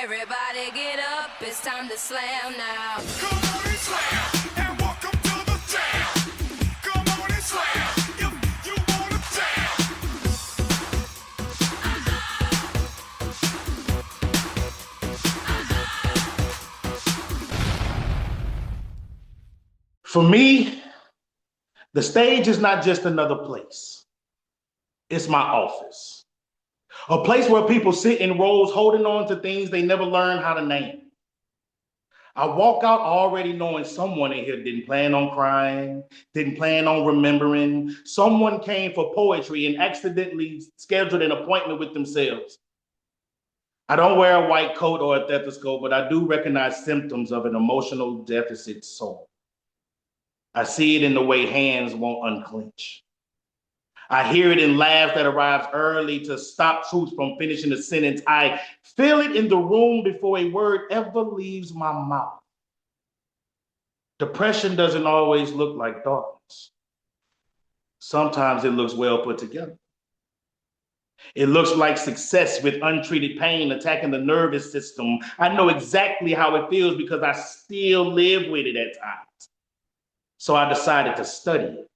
Everybody get up, it's time to slam now. Come on and slam, and welcome to the jam. Come on and slam, if you wanna jam. For me, the stage is not just another place. It's my office. A place where people sit in rows holding on to things they never learned how to name. I walk out already knowing someone in here didn't plan on crying, didn't plan on remembering. Someone came for poetry and accidentally scheduled an appointment with themselves. I don't wear a white coat or a stethoscope, but I do recognize symptoms of an emotional deficit soul. I see it in the way hands won't unclench. I hear it in laughs that arrives early to stop truth from finishing a sentence. I feel it in the room before a word ever leaves my mouth. Depression doesn't always look like darkness. Sometimes it looks well put together. It looks like success with untreated pain attacking the nervous system. I know exactly how it feels because I still live with it at times. So I decided to study it.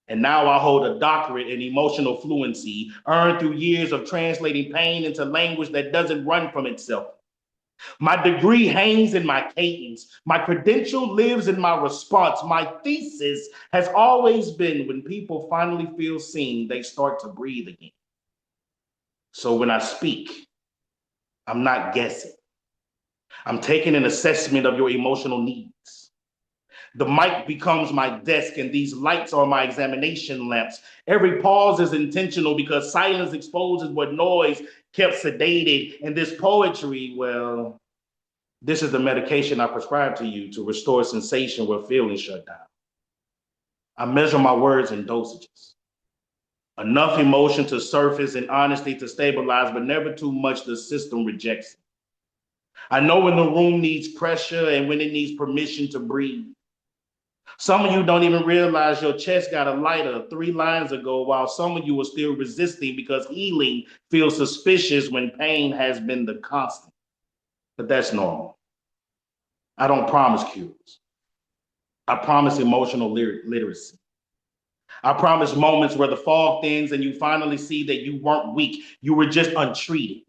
And now I hold a doctorate in emotional fluency, earned through years of translating pain into language that doesn't run from itself. My degree hangs in my cadence. My credential lives in my response. My thesis has always been when people finally feel seen, they start to breathe again. So when I speak, I'm not guessing. I'm taking an assessment of your emotional needs. The mic becomes my desk and these lights are my examination lamps. Every pause is intentional because silence exposes what noise kept sedated. And this poetry, well, this is the medication I prescribe to you to restore sensation where feelings shut down. I measure my words in dosages. Enough emotion to surface and honesty to stabilize, but never too much the system rejects it. I know when the room needs pressure and when it needs permission to breathe. Some of you don't even realize your chest got a lighter 3 lines ago, while some of you are still resisting because healing feels suspicious when pain has been the constant. But that's normal. I don't promise cures. I promise emotional literacy. I promise moments where the fog thins and you finally see that you weren't weak, you were just untreated.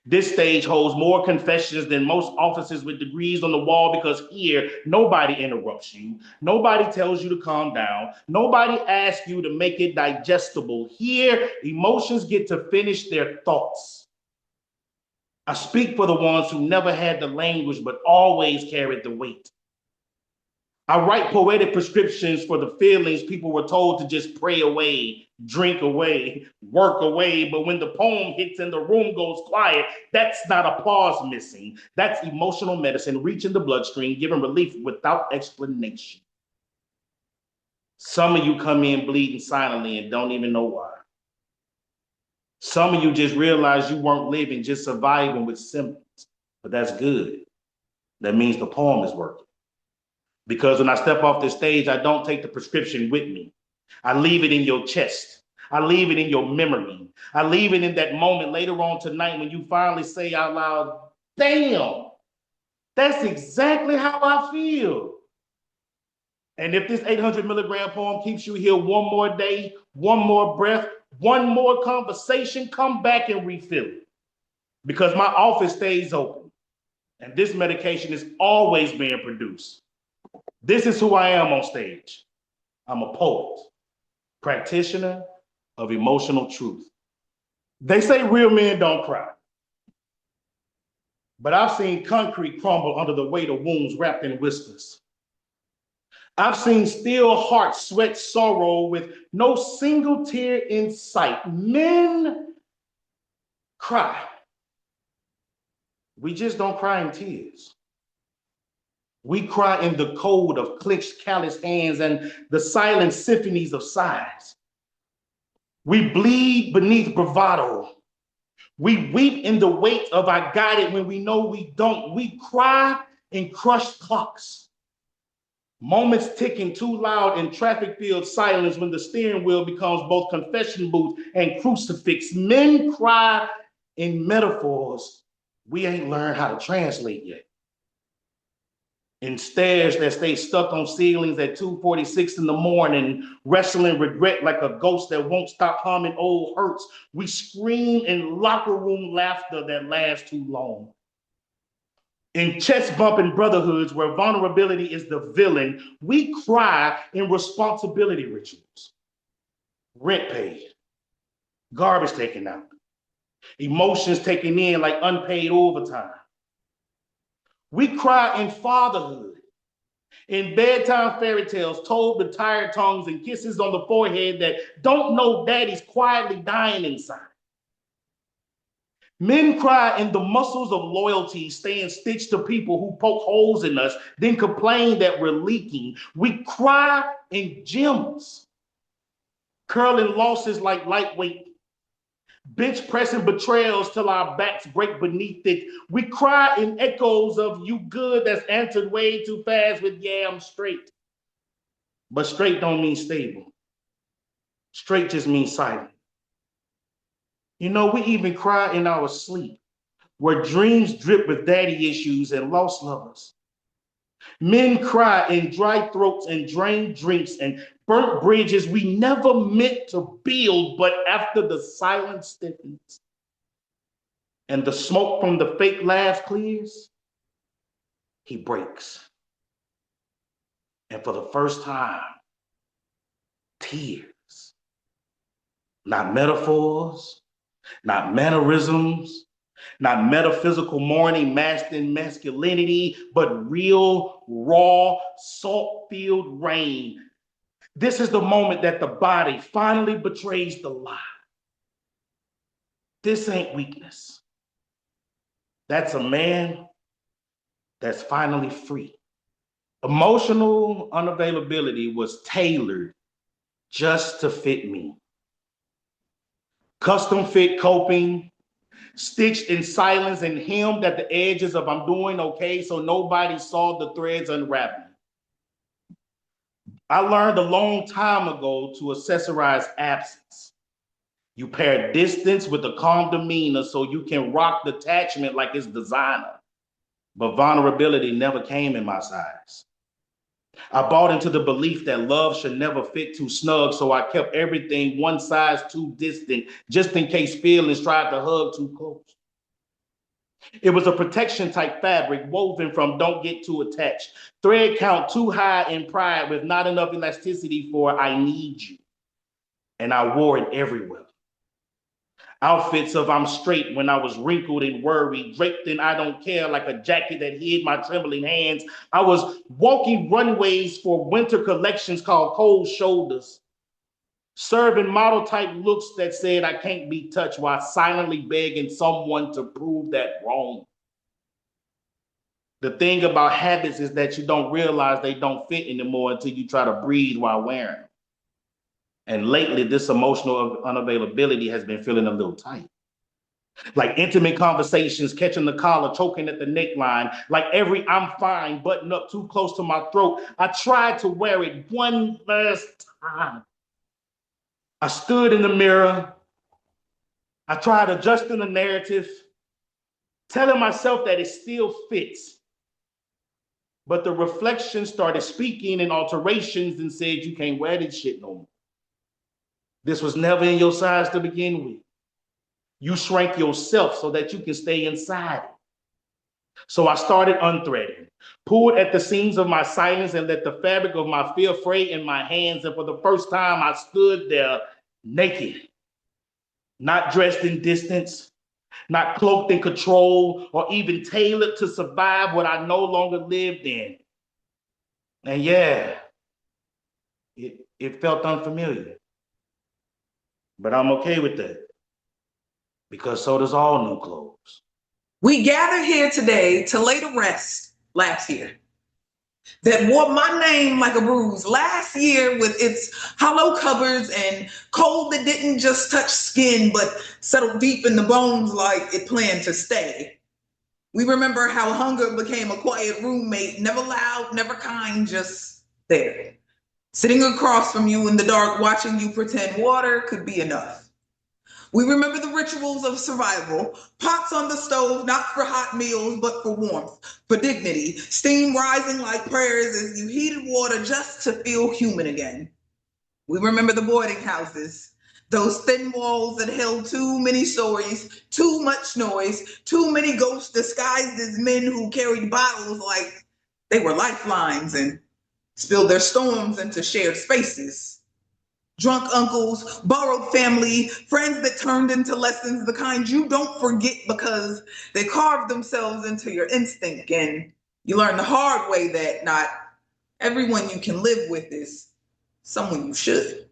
This stage holds more confessions than most offices with degrees on the wall because here, nobody interrupts you. Nobody tells you to calm down. Nobody asks you to make it digestible. Here, emotions get to finish their thoughts. I speak for the ones who never had the language but always carried the weight. I write poetic prescriptions for the feelings people were told to just pray away, drink away, work away. But when the poem hits and the room goes quiet, that's not applause missing. That's emotional medicine reaching the bloodstream, giving relief without explanation. Some of you come in bleeding silently and don't even know why. Some of you just realize you weren't living, just surviving with symptoms. But that's good. That means the poem is working. Because when I step off the stage, I don't take the prescription with me. I leave it in your chest. I leave it in your memory. I leave it in that moment later on tonight when you finally say out loud, damn, that's exactly how I feel. And if this 800 milligram poem keeps you here one more day, one more breath, one more conversation, come back and refill it. Because my office stays open. And this medication is always being produced. This is who I am on stage. I'm a poet, practitioner of emotional truth. They say real men don't cry. But I've seen concrete crumble under the weight of wounds wrapped in whispers. I've seen still hearts sweat sorrow with no single tear in sight. Men cry. We just don't cry in tears. We cry in the cold of clenched, calloused hands and the silent symphonies of sighs. We bleed beneath bravado. We weep in the weight of our guided when we know we don't. We cry in crushed clocks. Moments ticking too loud in traffic-filled silence when the steering wheel becomes both confession booth and crucifix. Men cry in metaphors we ain't learned how to translate yet. In stairs that stay stuck on ceilings at 2:46 in the morning, wrestling regret like a ghost that won't stop humming old hurts. We scream in locker room laughter that lasts too long. In chest bumping brotherhoods where vulnerability is the villain, we cry in responsibility rituals. Rent paid, garbage taken out, emotions taken in like unpaid overtime. We cry in fatherhood, in bedtime fairy tales told with tired tongues and kisses on the forehead that don't know daddy's quietly dying inside. Men cry in the muscles of loyalty, staying stitched to people who poke holes in us, then complain that we're leaking. We cry in gyms, curling losses like lightweight, bench pressing betrayals till our backs break beneath it. We cry in echoes of you good that's answered way too fast with yeah, I'm straight. But straight don't mean stable. Straight just means silent. You know, we even cry in our sleep, where dreams drip with daddy issues and lost lovers. Men cry in dry throats and drained drinks and burnt bridges we never meant to build, but after the silence stiffens and the smoke from the fake laughs clears, he breaks. And for the first time, tears, not metaphors, not mannerisms, not metaphysical mourning masked in masculinity, but real, raw, salt-filled rain. This is the moment that the body finally betrays the lie. This ain't weakness. That's a man that's finally free. Emotional unavailability was tailored just to fit me. Custom fit coping, stitched in silence and hemmed at the edges of I'm doing okay so nobody saw the threads unraveling. I learned a long time ago to accessorize absence. You pair distance with a calm demeanor so you can rock detachment like it's designer. But vulnerability never came in my size. I bought into the belief that love should never fit too snug, so I kept everything one size too distant, just in case feelings tried to hug too close. It was a protection type fabric woven from don't get too attached, thread count too high in pride with not enough elasticity for I need you. And I wore it everywhere. Outfits of I'm straight when I was wrinkled and worried, draped in I don't care like a jacket that hid my trembling hands. I was walking runways for winter collections called Cold Shoulders, serving model type looks that said I can't be touched while silently begging someone to prove that wrong. The thing about habits is that you don't realize they don't fit anymore until you try to breathe while wearing them. And lately, this emotional unavailability has been feeling a little tight. Like intimate conversations, catching the collar, choking at the neckline, like every I'm fine button up too close to my throat. I tried to wear it one last time. I stood in the mirror. I tried adjusting the narrative, telling myself that it still fits. But the reflection started speaking in alterations and said, you can't wear this shit no more. This was never in your size to begin with. You shrank yourself so that you can stay inside it. So I started unthreading, pulled at the seams of my silence and let the fabric of my fear fray in my hands. And for the first time, I stood there naked, not dressed in distance, not cloaked in control, or even tailored to survive what I no longer lived in. And yeah, it felt unfamiliar. But I'm okay with that, because so does all new clothes. We gather here today to lay to rest last year that wore my name like a bruise. Last year with its hollow cupboards and cold that didn't just touch skin but settled deep in the bones like it planned to stay. We remember how hunger became a quiet roommate, never loud, never kind, just there. Sitting across from you in the dark, watching you pretend water could be enough. We remember the rituals of survival, pots on the stove, not for hot meals, but for warmth, for dignity, steam rising like prayers as you heated water just to feel human again. We remember the boarding houses, those thin walls that held too many stories, too much noise, too many ghosts disguised as men who carried bottles like they were lifelines and spilled their storms into shared spaces. Drunk uncles, borrowed family, friends that turned into lessons, the kind you don't forget because they carved themselves into your instinct. And you learn the hard way that not everyone you can live with is someone you should.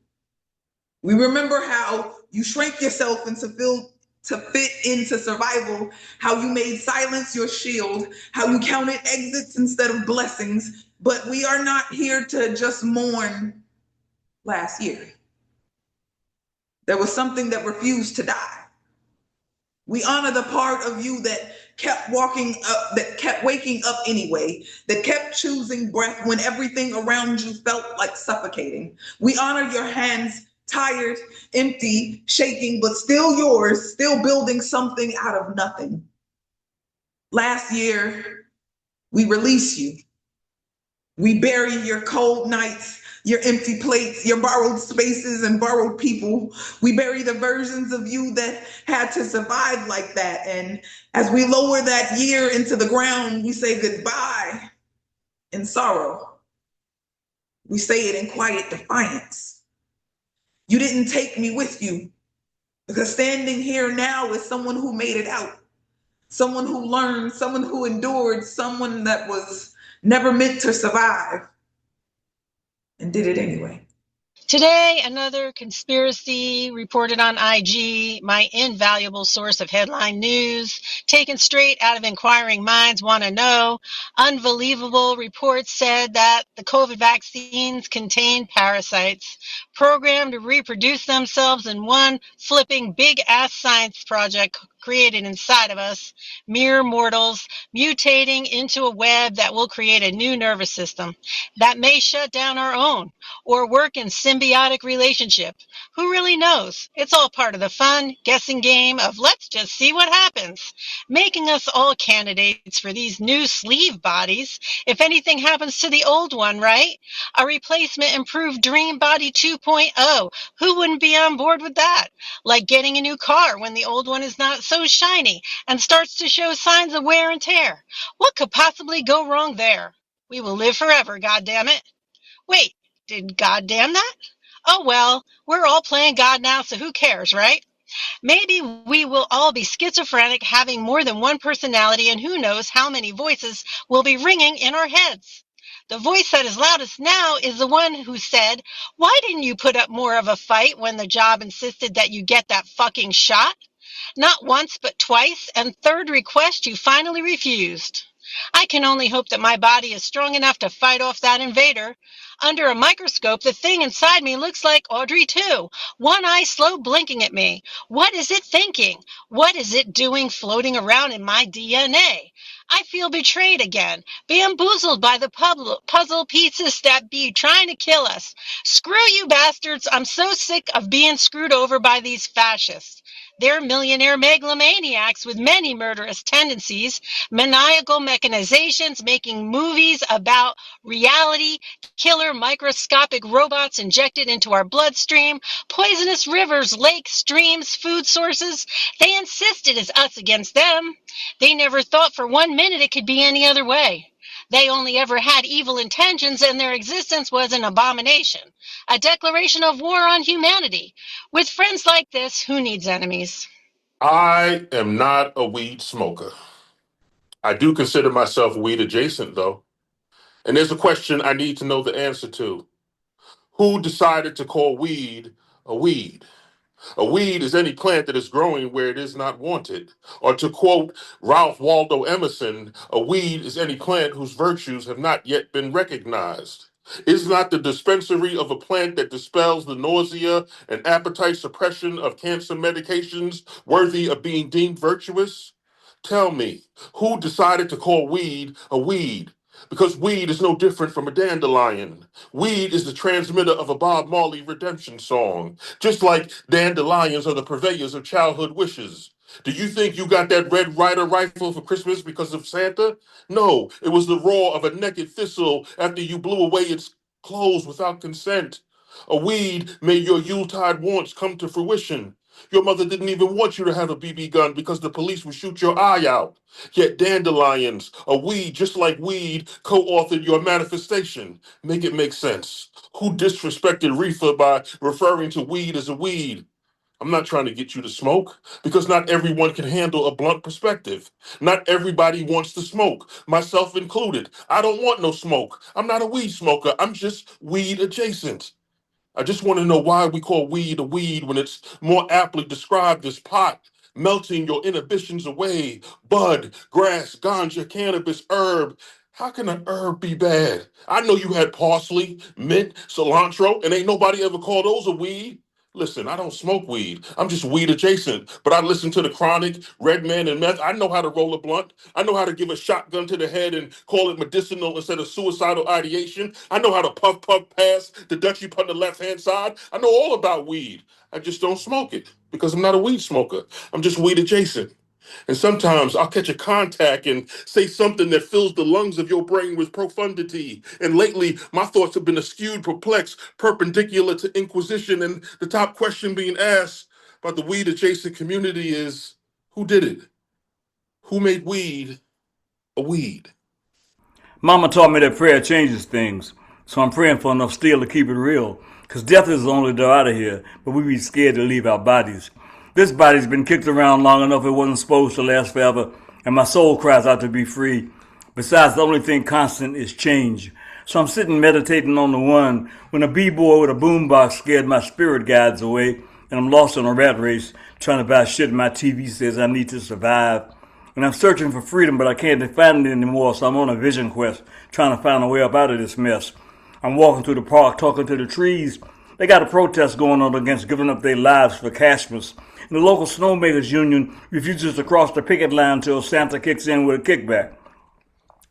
We remember how you shrank yourself to fit into survival, how you made silence your shield, how you counted exits instead of blessings. But we are not here to just mourn last year. There was something that refused to die. We honor the part of you that kept walking up, that kept waking up anyway, that kept choosing breath when everything around you felt like suffocating. We honor your hands, tired, empty, shaking, but still yours, still building something out of nothing. Last year, we release you. We bury your cold nights, your empty plates, your borrowed spaces and borrowed people. We bury the versions of you that had to survive like that. And as we lower that year into the ground, we say goodbye in sorrow. We say it in quiet defiance. You didn't take me with you, because standing here now is someone who made it out, someone who learned, someone who endured, someone that was never meant to survive and did it anyway. Today, another conspiracy reported on IG, my invaluable source of headline news, taken straight out of Inquiring Minds Want to Know. Unbelievable reports said that the COVID vaccines contain parasites programmed to reproduce themselves in one flipping big-ass science project created inside of us, mere mortals, mutating into a web that will create a new nervous system that may shut down our own or work in symbiotic relationship. Who really knows? It's all part of the fun, guessing game of let's just see what happens, making us all candidates for these new sleeve bodies if anything happens to the old one, right? A replacement improved dream body 2.0. Who wouldn't be on board with that? Like getting a new car when the old one is not so shiny and starts to show signs of wear and tear. What could possibly go wrong there? We will live forever, goddammit. Wait, did God damn that? Oh well, we're all playing God now, so who cares, right? Maybe we will all be schizophrenic, having more than one personality, and who knows how many voices will be ringing in our heads. The voice that is loudest now is the one who said, "Why didn't you put up more of a fight when the job insisted that you get that fucking shot?" Not once, but twice, and third request you finally refused. I can only hope that my body is strong enough to fight off that invader. Under a microscope, the thing inside me looks like Audrey 2, one eye slow blinking at me. What is it thinking? What is it doing floating around in my DNA? I feel betrayed again, bamboozled by the puzzle pieces that be trying to kill us. Screw you bastards, I'm so sick of being screwed over by these fascists. They're millionaire megalomaniacs with many murderous tendencies, maniacal mechanizations making movies about reality, killer microscopic robots injected into our bloodstream, poisonous rivers, lakes, streams, food sources. They insisted it's us against them. They never thought for 1 minute it could be any other way. They only ever had evil intentions, and their existence was an abomination, a declaration of war on humanity. With friends like this, who needs enemies? I am not a weed smoker. I do consider myself weed adjacent, though. And there's a question I need to know the answer to. Who decided to call weed a weed? A weed is any plant that is growing where it is not wanted. Or to quote Ralph Waldo Emerson, a weed is any plant whose virtues have not yet been recognized. Is not the dispensary of a plant that dispels the nausea and appetite suppression of cancer medications worthy of being deemed virtuous? Tell me, who decided to call weed a weed? Because weed is no different from a dandelion. Weed is the transmitter of a Bob Marley redemption song, just like dandelions are the purveyors of childhood wishes. Do you think you got that Red Ryder rifle for Christmas because of Santa? No, it was the roar of a naked thistle after you blew away its clothes without consent. A weed made your Yuletide wants come to fruition. Your mother didn't even want you to have a BB gun because the police would shoot your eye out. Yet dandelions, a weed just like weed, co-authored your manifestation. Make it make sense. Who disrespected reefer by referring to weed as a weed? I'm not trying to get you to smoke because not everyone can handle a blunt perspective. Not everybody wants to smoke, myself included. I don't want no smoke. I'm not a weed smoker. I'm just weed adjacent. I just want to know why we call weed a weed when it's more aptly described as pot, melting your inhibitions away. Bud, grass, ganja, cannabis, herb. How can an herb be bad? I know you had parsley, mint, cilantro, and ain't nobody ever called those a weed. Listen, I don't smoke weed. I'm just weed adjacent. But I listen to the Chronic, Redman, and Meth. I know how to roll a blunt. I know how to give a shotgun to the head and call it medicinal instead of suicidal ideation. I know how to puff, puff, pass the Dutchie on the left hand side. I know all about weed. I just don't smoke it because I'm not a weed smoker. I'm just weed adjacent. And sometimes I'll catch a contact and say something that fills the lungs of your brain with profundity. And lately, my thoughts have been askewed, perplexed, perpendicular to inquisition. And the top question being asked by the weed adjacent community is who did it? Who made weed a weed? Mama taught me that prayer changes things, so I'm praying for enough steel to keep it real. Cause death is the only door out of here, but we be scared to leave our bodies. This body's been kicked around long enough it wasn't supposed to last forever, and my soul cries out to be free. Besides, the only thing constant is change. So I'm sitting meditating on the one when a b-boy with a boombox scared my spirit guides away, and I'm lost in a rat race trying to buy shit my TV says I need to survive. And I'm searching for freedom, but I can't find it anymore, so I'm on a vision quest, trying to find a way up out of this mess. I'm walking through the park, talking to the trees. They got a protest going on against giving up their lives for cashmas. And the local snowmakers union refuses to cross the picket line until Santa kicks in with a kickback.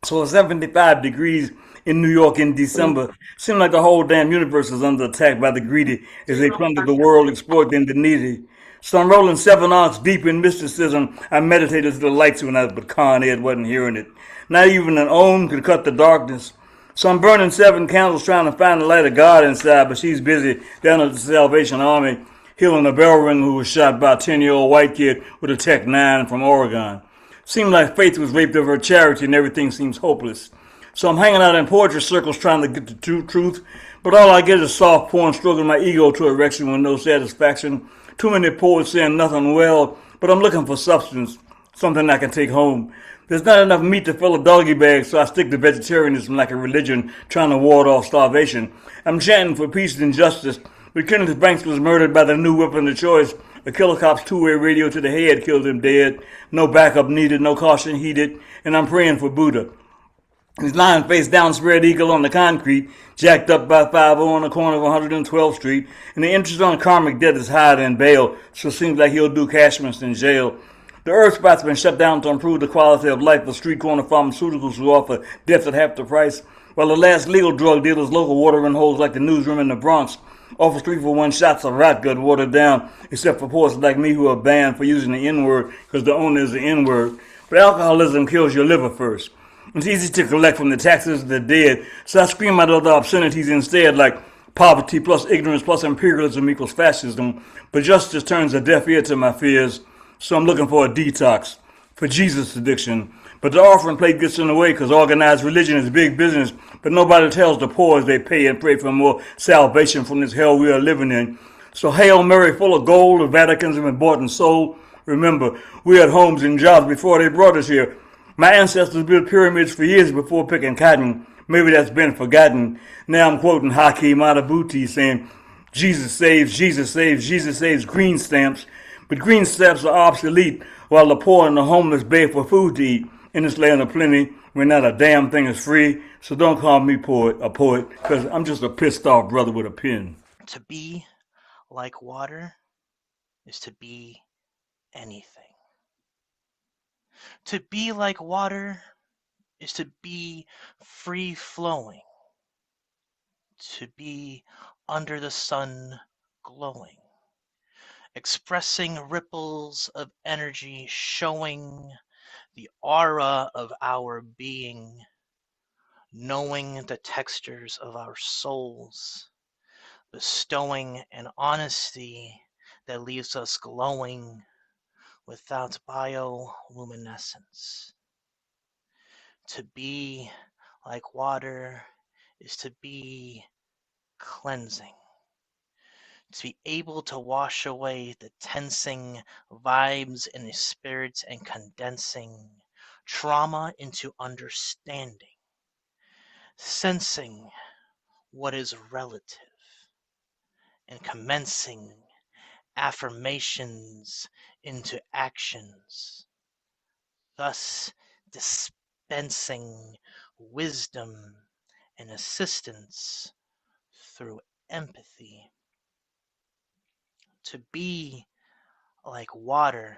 So it's 75 degrees in New York in December. Seems like the whole damn universe is under attack by the greedy as they plunder the world, exploiting the needy. So I'm rolling 7 ounce deep in mysticism. I meditated to the lights when I was, but Con Ed wasn't hearing it. Not even an ohm could cut the darkness. So I'm burning 7 candles trying to find the light of God inside, but she's busy down at the Salvation Army healing a bell ringer who was shot by a 10-year-old white kid with a Tech 9 from Oregon. Seemed like Faith was raped of her charity and everything seems hopeless. So I'm hanging out in poetry circles trying to get the truth, but all I get is soft porn stroking my ego to erection with no satisfaction. Too many poets saying nothing well, but I'm looking for substance, something I can take home. There's not enough meat to fill a doggy bag, so I stick to vegetarianism like a religion trying to ward off starvation. I'm chanting for peace and justice, but Kenneth Banks was murdered by the new weapon of choice. The killer cop's two-way radio to the head killed him dead. No backup needed, no caution heeded, and I'm praying for Buddha. He's lying face down, spread eagle on the concrete, jacked up by 50 on the corner of 112th Street, and the interest on karmic debt is higher than bail, so it seems like he'll do cashmas in jail. The Earth Spot's been shut down to improve the quality of life for street corner pharmaceuticals who offer death at half the price, while the last legal drug dealers, local watering holes like the newsroom in the Bronx, offers 3-for-1 shots of rat gut watered down, except for poets like me who are banned for using the N-word because the owner is the N-word. But alcoholism kills your liver first. It's easy to collect from the taxes of the dead, so I scream out other obscenities instead, like poverty plus ignorance plus imperialism equals fascism. But justice turns a deaf ear to my fears, so I'm looking for a detox, for Jesus addiction. But the offering plate gets in the way because organized religion is big business, but nobody tells the poor as they pay and pray for more salvation from this hell we are living in. So Hail Mary full of gold, the Vatican's been bought and sold. Remember, we had homes and jobs before they brought us here. My ancestors built pyramids for years before picking cotton. Maybe that's been forgotten. Now I'm quoting Hakeem Adabuti saying, Jesus saves, Jesus saves, Jesus saves green stamps. But green stamps are obsolete while the poor and the homeless beg for food to eat. In this land of plenty, where not a damn thing is free. So don't call me a poet, because I'm just a pissed off brother with a pen. To be like water is to be anything. To be like water is to be free flowing, to be under the sun glowing, expressing ripples of energy, showing the aura of our being, knowing the textures of our souls, bestowing an honesty that leaves us glowing without bioluminescence. To be like water is to be cleansing, to be able to wash away the tensing vibes in the spirits and condensing trauma into understanding, sensing what is relative, and commencing affirmations into actions, thus dispensing wisdom and assistance through empathy. To be like water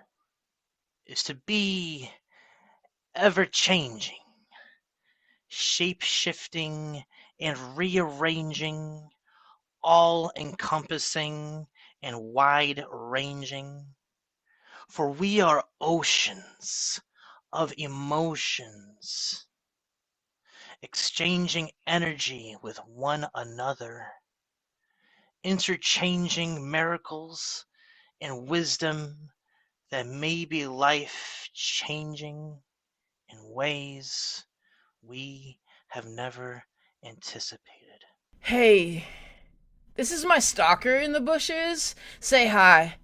is to be ever changing, shape shifting and rearranging, all encompassing and wide ranging. For we are oceans of emotions, exchanging energy with one another, interchanging miracles and wisdom that may be life changing in ways we have never anticipated. Hey, this is my stalker in the bushes. Say hi.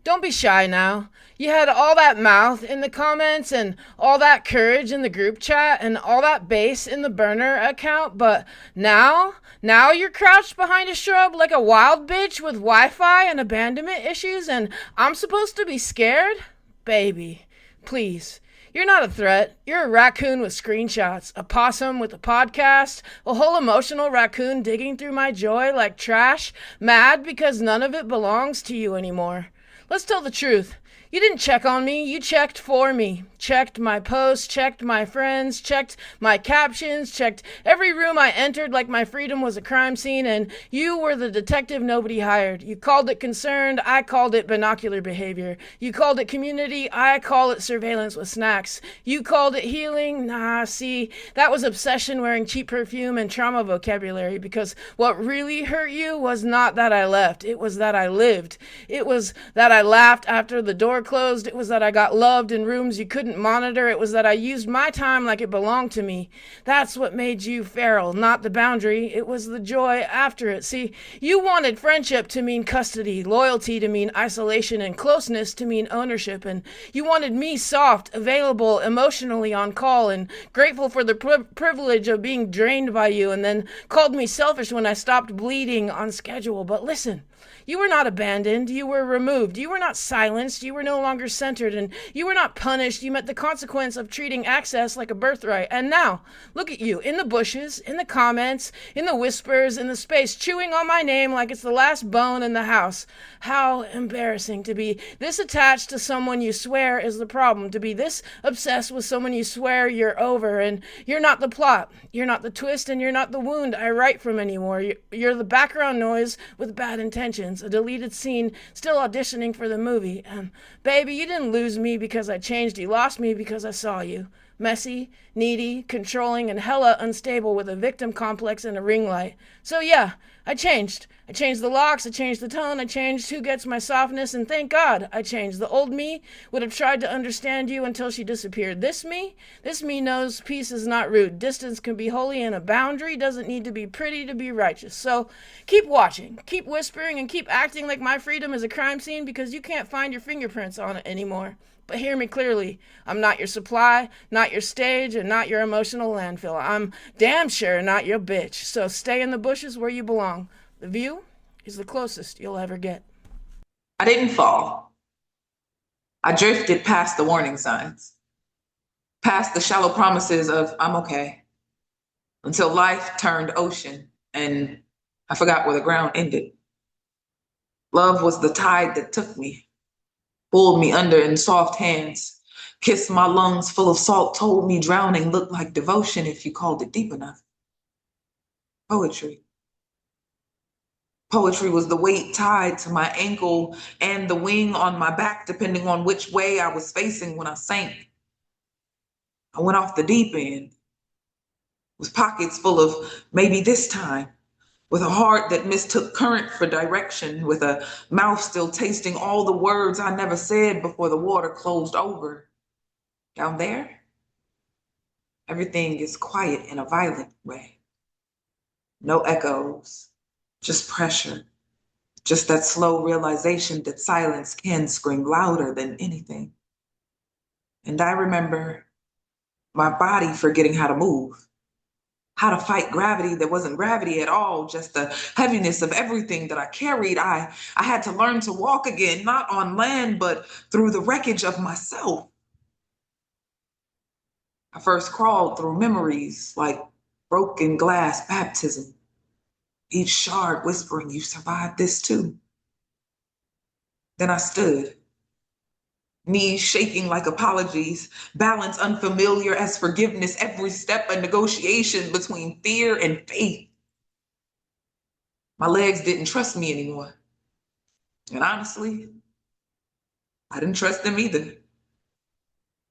Don't be shy now. You had all that mouth in the comments and all that courage in the group chat and all that bass in the burner account, but now you're crouched behind a shrub like a wild bitch with Wi-Fi and abandonment issues and I'm supposed to be scared? Baby, please. You're not a threat. You're a raccoon with screenshots, a possum with a podcast, a whole emotional raccoon digging through my joy like trash, mad because none of it belongs to you anymore. Let's tell the truth. You didn't check on me, you checked for me. Checked my posts, checked my friends, checked my captions, checked every room I entered like my freedom was a crime scene, and you were the detective nobody hired. You called it concerned, I called it binocular behavior. You called it community, I call it surveillance with snacks. You called it healing, nah, see, that was obsession wearing cheap perfume and trauma vocabulary, because what really hurt you was not that I left, it was that I lived. It was that I laughed after the door closed, it was that I got loved in rooms you couldn't monitor, it was that I used my time like it belonged to me. That's what made you feral, not the boundary, it was the joy after it. See, you wanted friendship to mean custody, loyalty to mean isolation, and closeness to mean ownership, and you wanted me soft, available, emotionally on call, and grateful for the privilege of being drained by you, and then called me selfish when I stopped bleeding on schedule. But listen, you were not abandoned, you were removed, you were not silenced, you were no longer centered, and you were not punished. You met the consequence of treating access like a birthright. And now, look at you, in the bushes, in the comments, in the whispers, in the space, chewing on my name like it's the last bone in the house. How embarrassing to be this attached to someone you swear is the problem, to be this obsessed with someone you swear you're over, and you're not the plot, you're not the twist, and you're not the wound I write from anymore. You're the background noise with bad intentions, a deleted scene, still auditioning for the movie. And baby, you didn't lose me because I changed, you lost me because I saw you. Messy, needy, controlling, and hella unstable with a victim complex and a ring light. So yeah, I changed. I changed the locks, I changed the tone, I changed who gets my softness, and thank God I changed. The old me would have tried to understand you until she disappeared. This me knows peace is not rude. Distance can be holy, and a boundary doesn't need to be pretty to be righteous. So keep watching, keep whispering, and keep acting like my freedom is a crime scene because you can't find your fingerprints on it anymore. But hear me clearly, I'm not your supply, not your stage, and not your emotional landfill. I'm damn sure not your bitch. So stay in the bushes where you belong. The view is the closest you'll ever get. I didn't fall. I drifted past the warning signs, past the shallow promises of I'm okay, until life turned ocean and I forgot where the ground ended. Love was the tide that took me, pulled me under in soft hands, Kissed my lungs full of salt, told me drowning looked like devotion if you called it deep enough. Poetry. Poetry was the weight tied to my ankle and the wing on my back, depending on which way I was facing when I sank. I went off the deep end, with pockets full of maybe this time, with a heart that mistook current for direction, with a mouth still tasting all the words I never said before the water closed over. Down there, everything is quiet in a violent way. No echoes, just pressure, just that slow realization that silence can scream louder than anything. And I remember my body forgetting how to move, how to fight gravity that wasn't gravity at all, just the heaviness of everything that I carried. I had to learn to walk again, not on land, but through the wreckage of myself. I first crawled through memories like broken glass baptism, each shard whispering, you survived this too. Then I stood, knees shaking like apologies, balance unfamiliar as forgiveness, every step a negotiation between fear and faith. My legs didn't trust me anymore. And honestly, I didn't trust them either.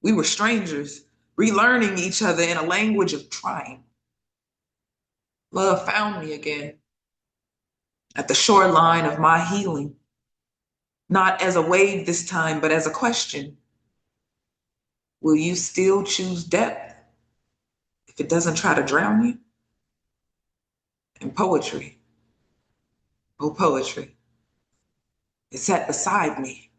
We were strangers, relearning each other in a language of trying. Love found me again at the shoreline of my healing, not as a wave this time, but as a question. Will you still choose depth if it doesn't try to drown you? And poetry, oh poetry, it sat beside me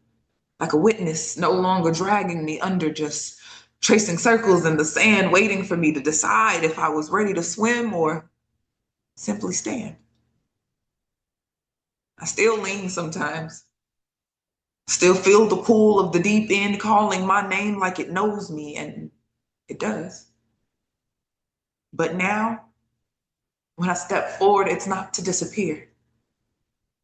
like a witness, no longer dragging me under, just tracing circles in the sand, waiting for me to decide if I was ready to swim or simply stand. I still lean sometimes, still feel the pull of the deep end calling my name like it knows me, and it does. But now, when I step forward, it's not to disappear.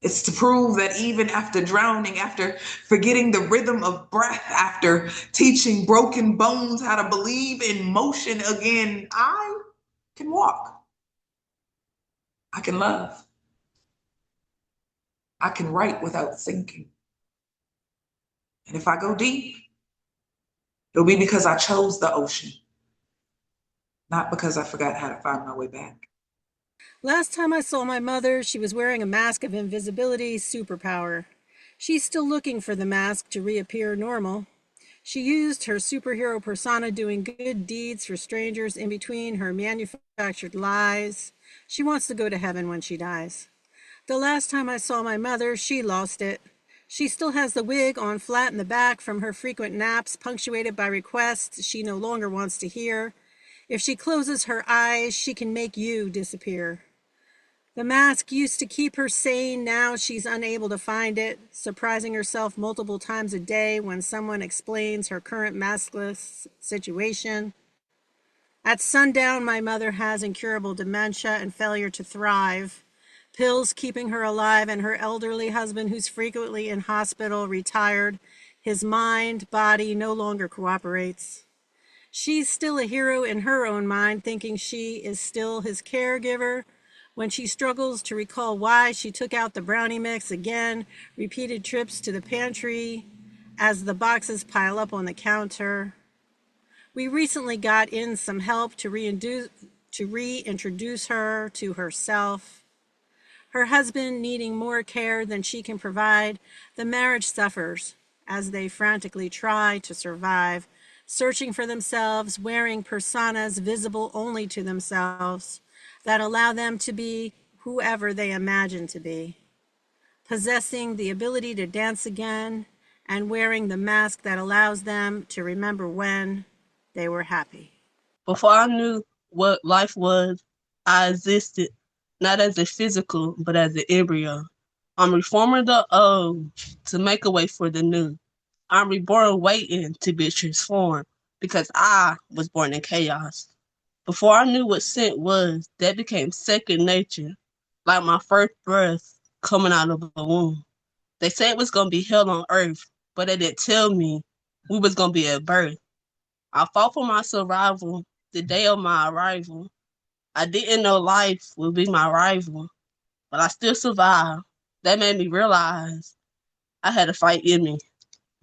It's to prove that even after drowning, after forgetting the rhythm of breath, after teaching broken bones how to believe in motion again, I can walk. I can love. I can write without sinking. And if I go deep, it'll be because I chose the ocean, not because I forgot how to find my way back. Last time I saw my mother, she was wearing a mask of invisibility superpower. She's still looking for the mask to reappear normal. She used her superhero persona doing good deeds for strangers in between her manufactured lies. She wants to go to heaven when she dies. The last time I saw my mother, she lost it. She still has the wig on flat in the back from her frequent naps, punctuated by requests she no longer wants to hear. If she closes her eyes, she can make you disappear. The mask used to keep her sane. Now she's unable to find it, surprising herself multiple times a day when someone explains her current maskless situation. At sundown, my mother has incurable dementia and failure to thrive, pills keeping her alive, and her elderly husband, who's frequently in hospital, retired. His mind, body no longer cooperates. She's still a hero in her own mind, thinking she is still his caregiver. When she struggles to recall why she took out the brownie mix again, repeated trips to the pantry as the boxes pile up on the counter. We recently got in some help to reintroduce her to herself. Her husband needing more care than she can provide, the marriage suffers as they frantically try to survive, searching for themselves, wearing personas visible only to themselves that allow them to be whoever they imagine to be, possessing the ability to dance again and wearing the mask that allows them to remember when they were happy. Before I knew what life was, I existed not as a physical, but as an embryo. I'm reforming the old to make a way for the new. I'm reborn waiting to be transformed because I was born in chaos. Before I knew what scent was, that became second nature, like my first breath coming out of a womb. They said it was going to be hell on earth, but they didn't tell me we was going to be at birth. I fought for my survival the day of my arrival. I didn't know life would be my rival, but I still survived. That made me realize I had a fight in me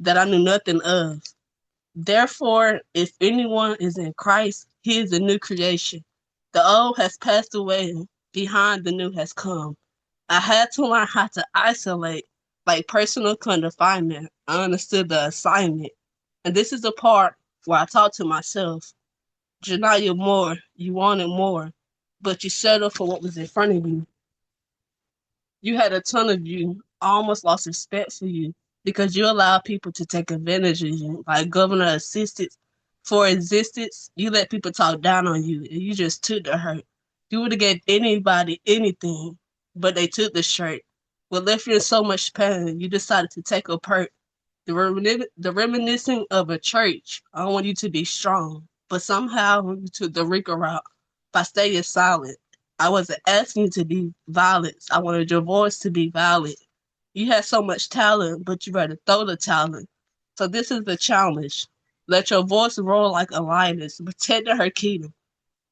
that I knew nothing of. Therefore, if anyone is in Christ, he is a new creation. The old has passed away, behind the new has come. I had to learn how to isolate, like personal confinement. I understood the assignment. And this is the part where I talk to myself. Janiyah more, you wanted more, but you settled for what was in front of you. You had a ton of you. I almost lost respect for you because you allowed people to take advantage of you, like governor assisted for existence. You let people talk down on you, and you just took the hurt. You would have gave anybody anything, but they took the shirt. What left you in so much pain, you decided to take a perk. The reminiscing of a church. I want you to be strong, but somehow you took the Rico route by staying silent. I wasn't asking you to be violent. I wanted your voice to be valid. You had so much talent, but you rather throw the talent. So this is the challenge. Let your voice roar like a lioness, protect her kingdom.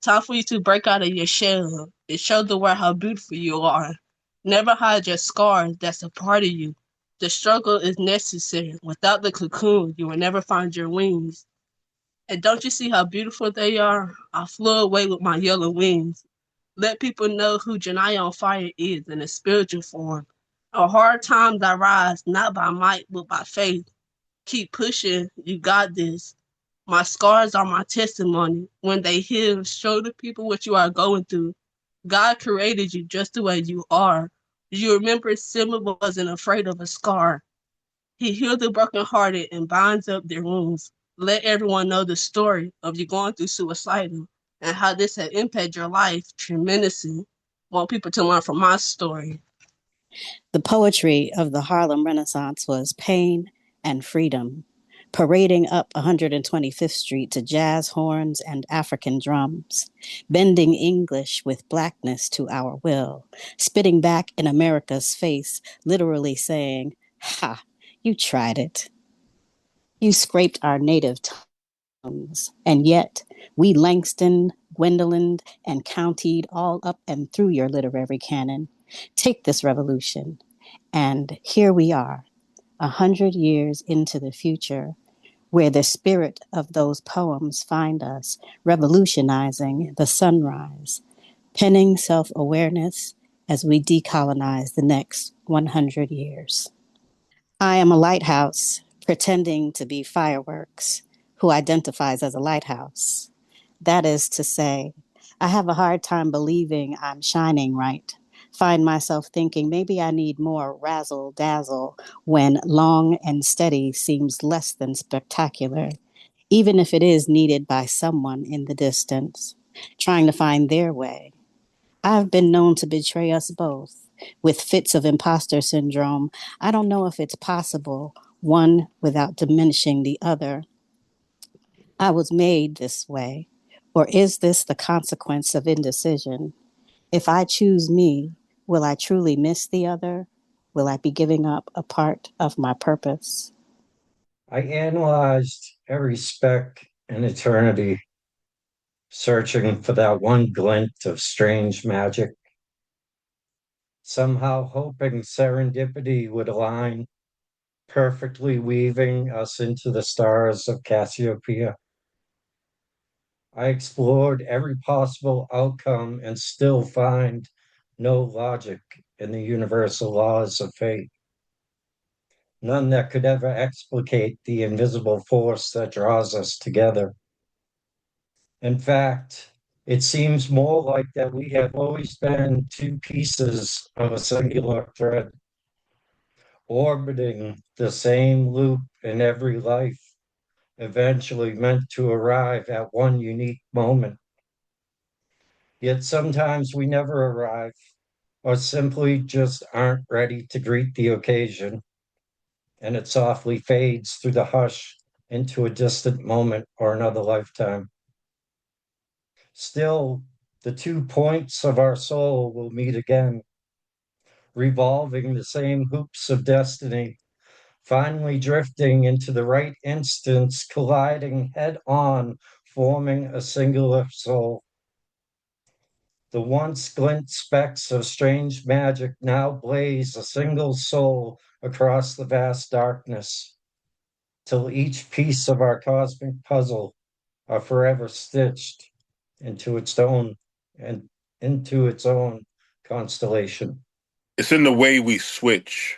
Time for you to break out of your shell and show the world how beautiful you are. Never hide your scars, that's a part of you. The struggle is necessary. Without the cocoon, you will never find your wings. And don't you see how beautiful they are? I flew away with my yellow wings. Let people know who JaniayaOnFire is in a spiritual form. On hard times I rise, not by might, but by faith. Keep pushing, you got this. My scars are my testimony. When they heal, show the people what you are going through. God created you just the way you are. You remember Simba wasn't afraid of a scar. He healed the brokenhearted and binds up their wounds. Let everyone know the story of you going through suicidal and how this had impacted your life tremendously. Want people to learn from my story. The poetry of the Harlem Renaissance was pain and freedom, parading up 125th Street to jazz horns and African drums, bending English with blackness to our will, spitting back in America's face, literally saying, "Ha, you tried it. You scraped our native tongues, and yet we Langston, Gwendolyn, and countied all up and through your literary canon. Take this revolution. And here we are, 100 years into the future, where the spirit of those poems find us revolutionizing the sunrise, penning self-awareness as we decolonize the next 100 years. I am a lighthouse pretending to be fireworks who identifies as a lighthouse. That is to say, I have a hard time believing I'm shining right. Find myself thinking maybe I need more razzle dazzle when long and steady seems less than spectacular, even if it is needed by someone in the distance, trying to find their way. I've been known to betray us both with fits of imposter syndrome. I don't know if it's possible, one without diminishing the other. I was made this way, or is this the consequence of indecision? If I choose me, will I truly miss the other? Will I be giving up a part of my purpose? I analyzed every speck in eternity, searching for that one glint of strange magic, somehow hoping serendipity would align, perfectly weaving us into the stars of Cassiopeia. I explored every possible outcome and still find no logic in the universal laws of fate. None that could ever explicate the invisible force that draws us together. In fact, it seems more like that we have always been two pieces of a singular thread, orbiting the same loop in every life, eventually meant to arrive at one unique moment. Yet sometimes we never arrive, or simply just aren't ready to greet the occasion, and it softly fades through the hush into a distant moment or another lifetime. Still, the 2 points of our soul will meet again, revolving the same hoops of destiny, finally drifting into the right instance, colliding head on, forming a singular soul. The once glint specks of strange magic now blaze a single soul across the vast darkness, till each piece of our cosmic puzzle are forever stitched into its own and into its own constellation. It's in the way we switch,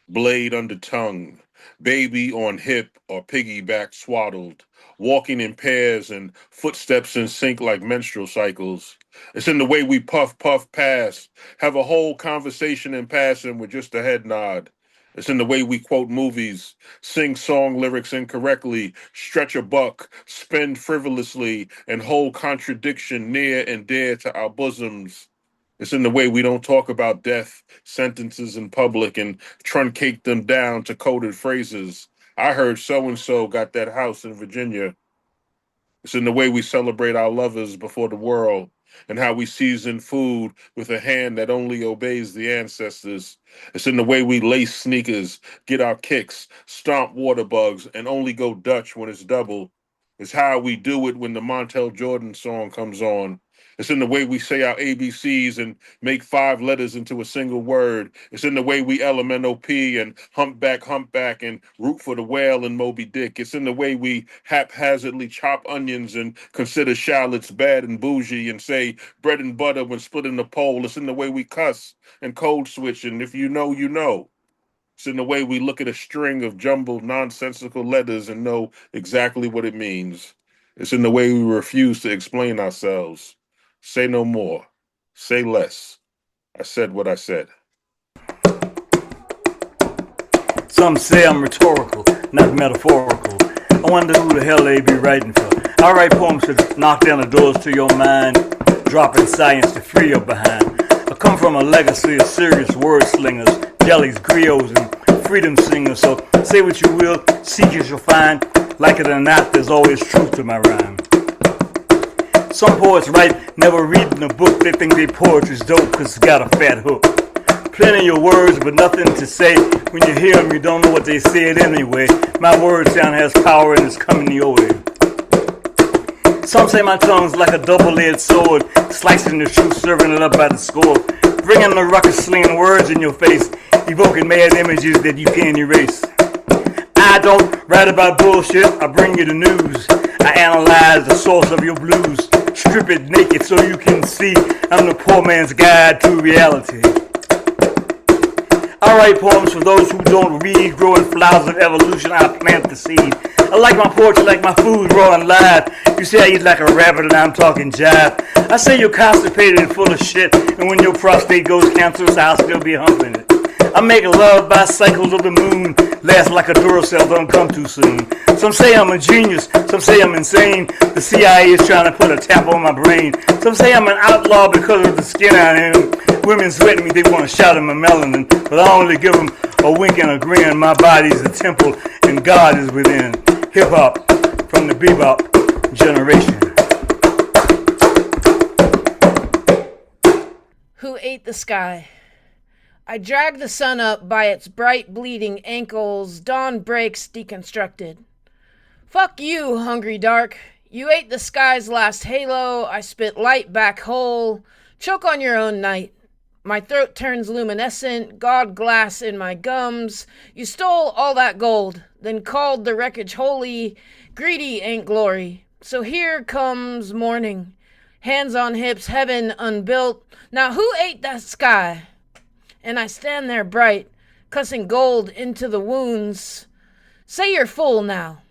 blade under tongue, baby on hip or piggyback swaddled, walking in pairs and footsteps in sync like menstrual cycles. It's in the way we puff, puff, pass, have a whole conversation in passing with just a head nod. It's in the way we quote movies, sing song lyrics incorrectly, stretch a buck, spend frivolously, and hold contradiction near and dear to our bosoms. It's in the way we don't talk about death sentences in public and truncate them down to coded phrases. I heard so and so got that house in Virginia. It's in the way we celebrate our lovers before the world and how we season food with a hand that only obeys the ancestors. It's in the way we lace sneakers, get our kicks, stomp water bugs, and only go Dutch when it's double. It's how we do it when the Montel Jordan song comes on. It's in the way we say our ABCs and make 5 letters into a single word. It's in the way we LMNOP and humpback and root for the whale and Moby Dick. It's in the way we haphazardly chop onions and consider shallots bad and bougie and say bread and butter when splitting the pole. It's in the way we cuss and code switch, and if you know, you know. It's in the way we look at a string of jumbled nonsensical letters and know exactly what it means. It's in the way we refuse to explain ourselves. Say no more. Say less. I said what I said. Some say I'm rhetorical, not metaphorical. I wonder who the hell they be writing for. I write poems to knock down the doors to your mind, dropping science to free your behind. I come from a legacy of serious word slingers, jellies, griots, and freedom singers. So say what you will, seek as you'll find. Like it or not, there's always truth to my rhyme. Some poets write, never reading a book. They think their poetry's dope because it's got a fat hook. Plenty of words, but nothing to say. When you hear them, you don't know what they said anyway. My word sound has power and it's coming your way. Some say my tongue's like a double-edged sword, slicing the truth, serving it up by the score. Bringing the ruckus, slinging words in your face, evoking mad images that you can't erase. I don't write about bullshit, I bring you the news. I analyze the source of your blues. Strip it naked so you can see I'm the poor man's guide to reality. I write poems for those who don't read. Growing flowers of evolution, I plant the seed. I like my poetry like my food raw and live. You say I eat like a rabbit and I'm talking jive. I say you're constipated and full of shit, and when your prostate goes cancerous, I'll still be humping it. I make love by cycles of the moon, last like a Duracell, don't come too soon. Some say I'm a genius, some say I'm insane. The CIA is trying to put a tap on my brain. Some say I'm an outlaw because of the skin I am. Women sweat me, they want to shout at my melanin, but I only give them a wink and a grin. My body's a temple and God is within. Hip-hop from the bebop generation. Who ate the sky? I drag the sun up by its bright bleeding ankles. Dawn breaks deconstructed. Fuck you, hungry dark. You ate the sky's last halo. I spit light back whole. Choke on your own night. My throat turns luminescent, god glass in my gums. You stole all that gold, then called the wreckage holy. Greedy ain't glory. So here comes morning. Hands on hips, heaven unbuilt. Now who ate that sky? And I stand there bright, cussing gold into the wounds. Say you're full now.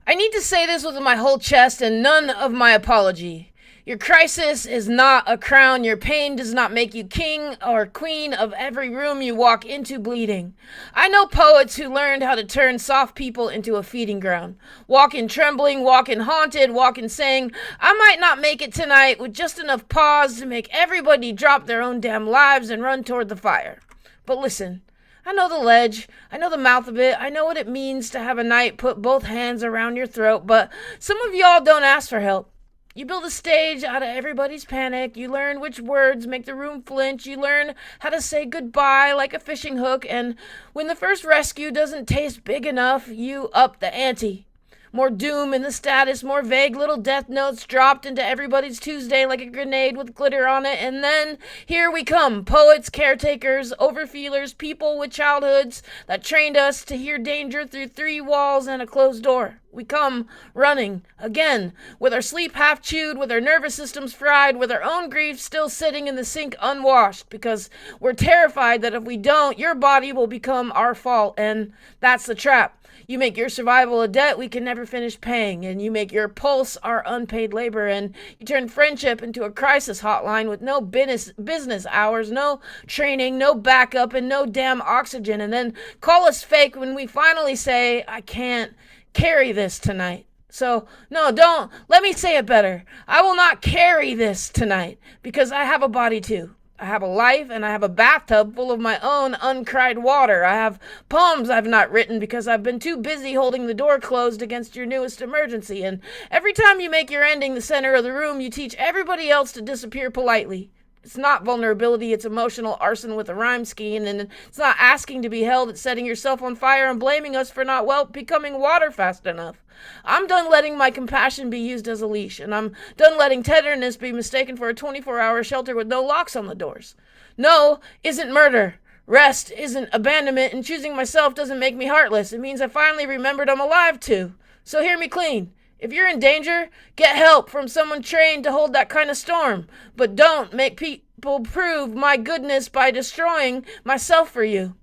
I need to say this with my whole chest and none of my apology. Your crisis is not a crown. Your pain does not make you king or queen of every room you walk into bleeding. I know poets who learned how to turn soft people into a feeding ground. Walking trembling, walking haunted, walking saying, I might not make it tonight, with just enough pause to make everybody drop their own damn lives and run toward the fire. But listen, I know the ledge, I know the mouth of it, I know what it means to have a night put both hands around your throat, but some of y'all don't ask for help. You build a stage out of everybody's panic. You learn which words make the room flinch. You learn how to say goodbye like a fishing hook. And when the first rescue doesn't taste big enough, you up the ante. More doom in the status, more vague little death notes dropped into everybody's Tuesday like a grenade with glitter on it. And then here we come, poets, caretakers, overfeelers, people with childhoods that trained us to hear danger through 3 walls and a closed door. We come running again, with our sleep half chewed, with our nervous systems fried, with our own grief still sitting in the sink unwashed, because we're terrified that if we don't, your body will become our fault. And that's the trap. You make your survival a debt we can never finish paying, and you make your pulse our unpaid labor, and you turn friendship into a crisis hotline with no business hours, no training, no backup, and no damn oxygen, and then call us fake when we finally say, I can't carry this tonight. So, no, don't. Let me say it better. I will not carry this tonight, because I have a body too. I have a life, and I have a bathtub full of my own uncried water. I have poems I've not written because I've been too busy holding the door closed against your newest emergency. And every time you make your ending the center of the room, you teach everybody else to disappear politely. It's not vulnerability, it's emotional arson with a rhyme scheme, and it's not asking to be held, it's setting yourself on fire and blaming us for not becoming water fast enough. I'm done letting my compassion be used as a leash, and I'm done letting tenderness be mistaken for a 24-hour shelter with no locks on the doors. No isn't murder. Rest isn't abandonment, and choosing myself doesn't make me heartless. It means I finally remembered I'm alive too. So hear me clean. If you're in danger, get help from someone trained to hold that kind of storm. But don't make people prove my goodness by destroying myself for you.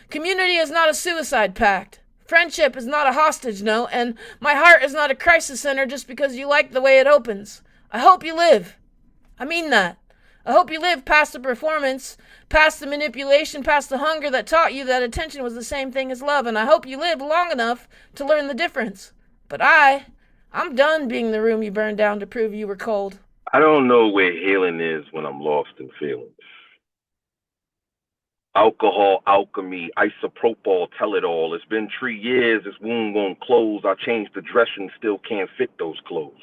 Community is not a suicide pact. Friendship is not a hostage note, and my heart is not a crisis center just because you like the way it opens. I hope you live. I mean that. I hope you live past the performance, past the manipulation, past the hunger that taught you that attention was the same thing as love, and I hope you live long enough to learn the difference. But I'm done being the room you burned down to prove you were cold. I don't know where healing is when I'm lost in feelings. Alcohol, alchemy, isopropyl, tell it all. It's been 3 years, this wound won't close. I changed the dressing, still can't fit those clothes.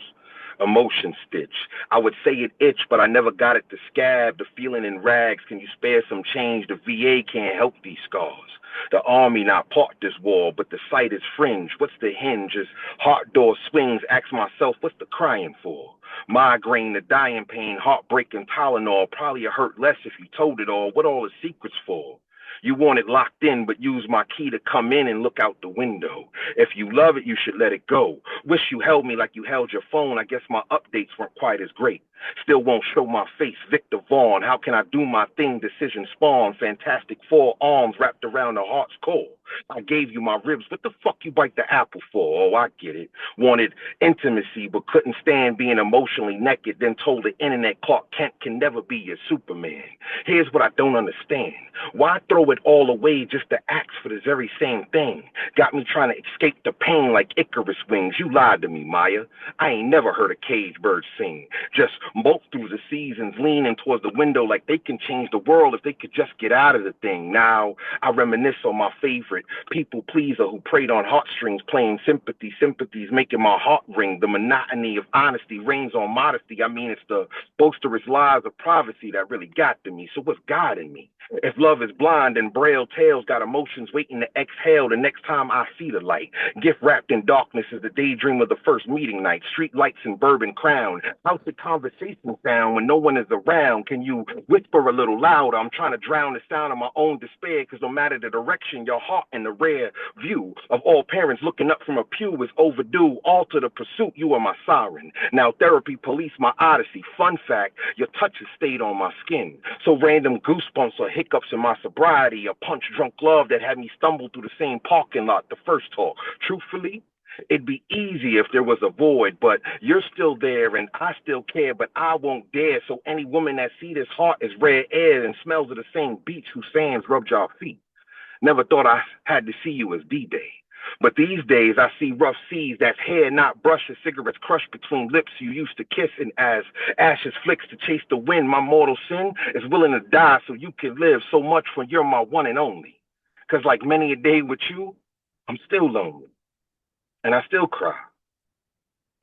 Emotion stitch. I would say it itch, but I never got it to scab. The feeling in rags, can you spare some change? The VA can't help these scars. The army not part this war, but the sight is fringe. What's the hinge? As heart door swings, ask myself, what's the crying for? Migraine, the dying pain, heartbreaking Tylenol. Probably it hurt less if you told it all. What all the secrets for? You want it locked in, but use my key to come in and look out the window. If you love it, you should let it go. Wish you held me like you held your phone. I guess my updates weren't quite as great. Still won't show my face, Victor Vaughn. How can I do my thing? Decision spawn. Fantastic 4 arms wrapped around the heart's core. I gave you my ribs. What the fuck you bite the apple for? Oh, I get it. Wanted intimacy, but couldn't stand being emotionally naked. Then told the internet Clark Kent can never be your Superman. Here's what I don't understand. Why throw it all away just to ask for this very same thing? Got me trying to escape the pain like Icarus wings. You lied to me, Maya. I ain't never heard a cage bird sing. Just molt through the seasons, leaning towards the window like they can change the world if they could just get out of the thing. Now I reminisce on my favorite people pleaser who preyed on heartstrings, playing sympathy. Sympathy's making my heart ring. The monotony of honesty reigns on modesty. I mean, it's the boisterous lies of privacy that really got to me. So what's God in me? If love is blind and braille tales got emotions waiting to exhale the next time I see the light. Gift wrapped in darkness is the daydream of the first meeting night. Street lights and bourbon crown. How's the conversation sound when no one is around? Can you whisper a little louder? I'm trying to drown the sound of my own despair, because no matter the direction, your heart in the rare view of all parents looking up from a pew is overdue. Alter the pursuit, you are my siren. Now therapy police my odyssey. Fun fact, your touch has stayed on my skin. So random goosebumps or hiccups in my sobriety, a punch-drunk love that had me stumble through the same parking lot the first talk. Truthfully, it'd be easy if there was a void, but you're still there and I still care, but I won't dare. So any woman that see this heart is rare air and smells of the same beach whose sands rubbed your feet. Never thought I had to see you as D-Day. But these days I see rough seas that's hair not brushed, as cigarettes crushed between lips you used to kiss, and as ashes flicks to chase the wind, my mortal sin is willing to die so you can live so much when you're my one and only. Because like many a day with you, I'm still lonely. And I still cry.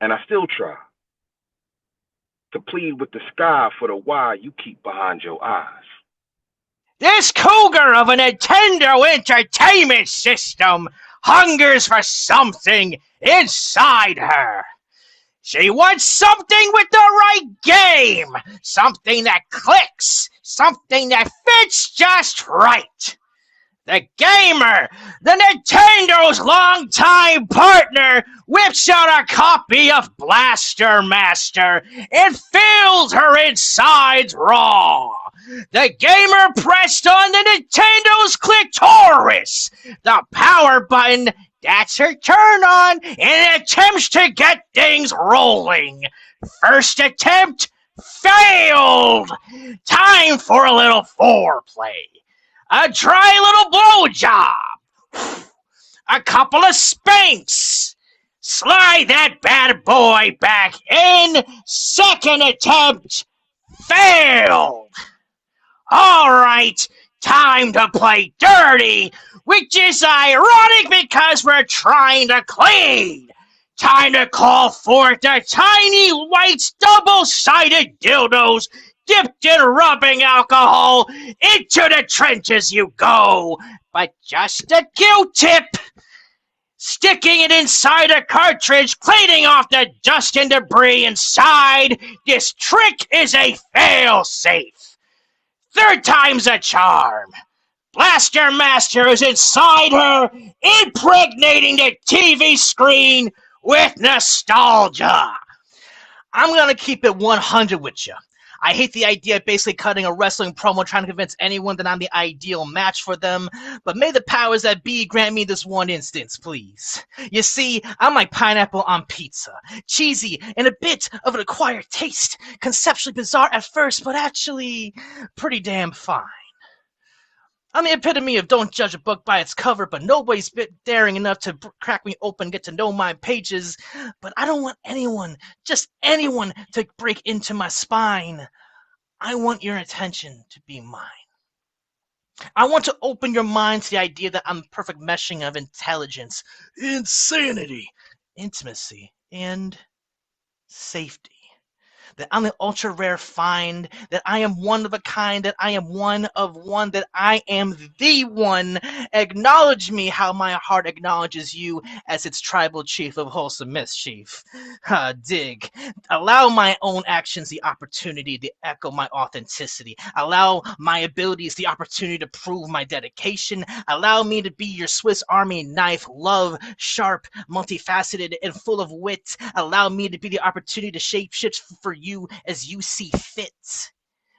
And I still try. to plead with the sky for the why you keep behind your eyes. This cougar of a Nintendo Entertainment System hungers for something inside her. She wants something with the right game, something that clicks, something that fits just right. The gamer, the Nintendo's longtime partner, whips out a copy of Blaster Master and fills her insides raw. The gamer pressed on the Nintendo's clitoris, the power button. That's her turn on, and attempts to get things rolling. First attempt failed. Time for a little foreplay. A dry little blowjob. A couple of spanks. Slide that bad boy back in. Second attempt failed. All right, time to play dirty, which is ironic because we're trying to clean. Time to call forth the tiny white double-sided dildos dipped in rubbing alcohol. Into the trenches you go. But just a Q-tip. Sticking it inside a cartridge, cleaning off the dust and debris inside. This trick is a fail-safe. Third time's a charm. Blaster Master is inside her, impregnating the TV screen with nostalgia. I'm going to keep it 100 with you. I hate the idea of basically cutting a wrestling promo trying to convince anyone that I'm the ideal match for them, but may the powers that be grant me this one instance, please. You see, I'm like pineapple on pizza. Cheesy and a bit of an acquired taste. Conceptually bizarre at first, but actually pretty damn fine. I'm the epitome of don't judge a book by its cover, but nobody's daring enough to crack me open, get to know my pages. But I don't want anyone, just anyone, to break into my spine. I want your attention to be mine. I want to open your mind to the idea that I'm the perfect meshing of intelligence, insanity, intimacy, and safety. That I'm an ultra rare find, that I am one of a kind, that I am one of one, that I am the one. Acknowledge me how my heart acknowledges you as its tribal chief of wholesome mischief. Dig. Allow my own actions the opportunity to echo my authenticity. Allow my abilities the opportunity to prove my dedication. Allow me to be your Swiss Army knife, love, sharp, multifaceted, and full of wit. Allow me to be the opportunity to shape shifts for you as you see fit.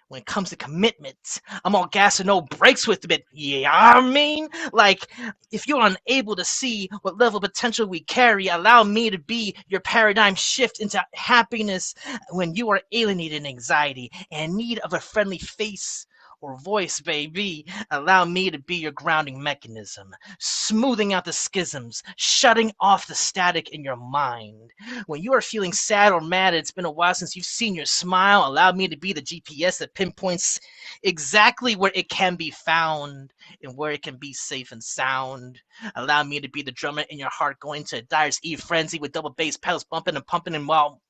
When it comes to commitment, I'm all gas and no brakes with it. Yeah, I mean, like, if you're unable to see what level of potential we carry, allow me to be your paradigm shift into happiness when you are alienated in anxiety and in need of a friendly face or voice, baby. Allow me to be your grounding mechanism, smoothing out the schisms, shutting off the static in your mind. When you are feeling sad or mad, it's been a while since you've seen your smile. Allow me to be the GPS that pinpoints exactly where it can be found and where it can be safe and sound. Allow me to be the drummer in your heart going to a Dyer's Eve frenzy with double bass pedals bumping and pumping and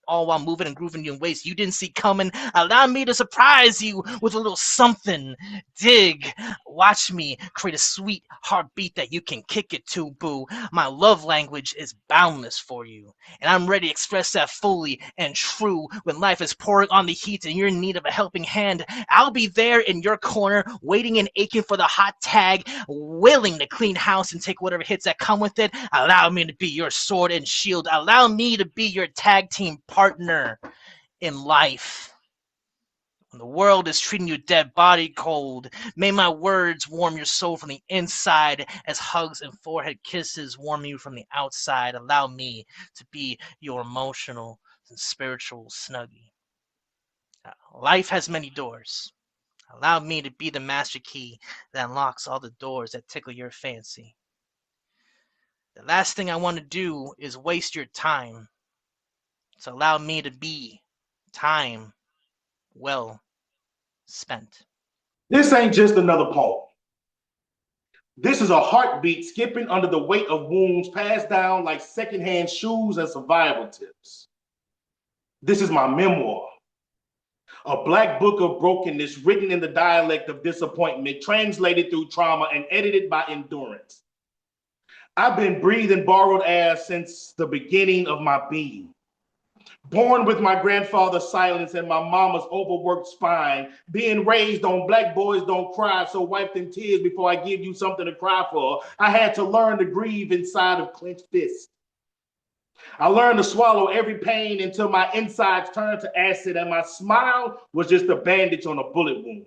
all while moving and grooving you in ways you didn't see coming. Allow me to surprise you with a little something. Dig. Watch me create a sweet heartbeat that you can kick it to, boo. My love language is boundless for you, and I'm ready to express that fully and true. When life is pouring on the heat and you're in need of a helping hand, I'll be there in your corner, waiting and aching for the hot tag, willing to clean house and take whatever hits that come with it. Allow me to be your sword and shield. Allow me to be your tag team partner in life. When the world is treating you dead body cold, may my words warm your soul from the inside as hugs and forehead kisses warm you from the outside. Allow me to be your emotional and spiritual snuggie. Life has many doors. Allow me to be the master key that unlocks all the doors that tickle your fancy. The last thing I want to do is waste your time. So allow me to be time well spent. This ain't just another poem. This is a heartbeat skipping under the weight of wounds passed down like secondhand shoes and survival tips. This is my memoir, A black book of brokenness written in the dialect of disappointment, translated through trauma and edited by endurance. I've been breathing borrowed air since the beginning of my being. Born with my grandfather's silence and my mama's overworked spine, being raised on black boys don't cry, so wipe them tears before I give you something to cry for. I had to learn to grieve inside of clenched fists. I learned to swallow every pain until my insides turned to acid and my smile was just a bandage on a bullet wound.